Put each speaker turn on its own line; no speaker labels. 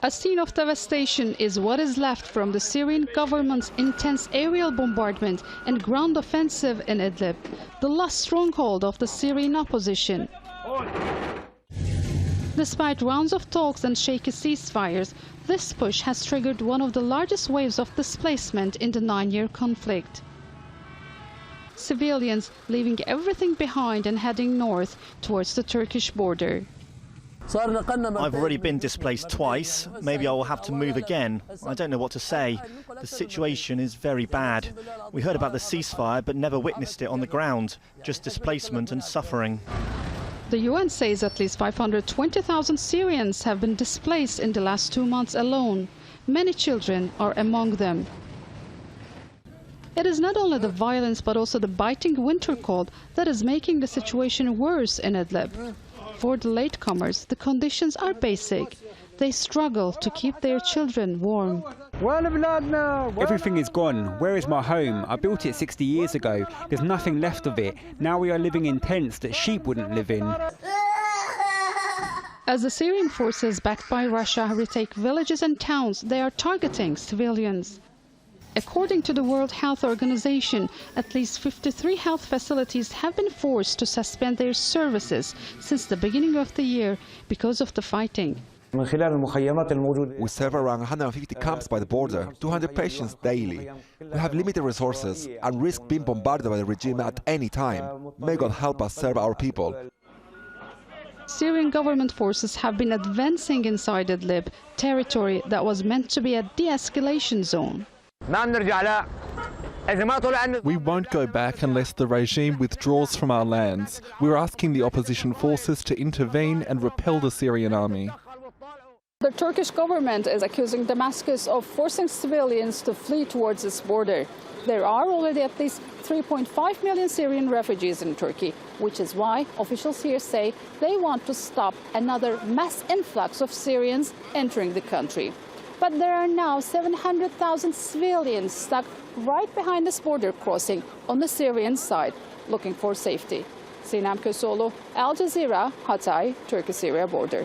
A scene of devastation is what is left from the Syrian government's intense aerial bombardment and ground offensive in Idlib, the last stronghold of the Syrian opposition. Despite rounds of talks and shaky ceasefires, this push has triggered one of the largest waves of displacement in the 9-year conflict. Civilians leaving everything behind and heading north towards the Turkish border.
I've already been displaced twice. Maybe I will have to move again. I don't know what to say. The situation is very bad. We heard about the ceasefire but never witnessed it on the ground. Just displacement and suffering.
The UN says at least 520,000 Syrians have been displaced in the last 2 months alone. Many children are among them. It is not only the violence but also the biting winter cold that is making the situation worse in Idlib. For the latecomers, the conditions are basic. They struggle to keep their children warm.
Everything is gone. Where is my home? I built it 60 years ago. There's nothing left of it. Now we are living in tents that sheep wouldn't live in.
As the Syrian forces backed by Russia retake villages and towns, they are targeting civilians. According to the World Health Organization, at least 53 health facilities have been forced to suspend their services since the beginning of the year because of the fighting.
We serve around 150 camps by the border, 200 patients daily. We have limited resources and risk being bombarded by the regime at any time. May God help us serve our people.
Syrian government forces have been advancing inside Idlib, territory that was meant to be a de-escalation zone.
We won't go back unless the regime withdraws from our lands. We're asking the opposition forces to intervene and repel the Syrian army.
The Turkish government is accusing Damascus of forcing civilians to flee towards its border. There are already at least 3.5 million Syrian refugees in Turkey, which is why officials here say they want to stop another mass influx of Syrians entering the country. But there are now 700,000 civilians stuck right behind this border crossing on the Syrian side, looking for safety. Sinem, Al Jazeera, Hatay, Turkey-Syria border.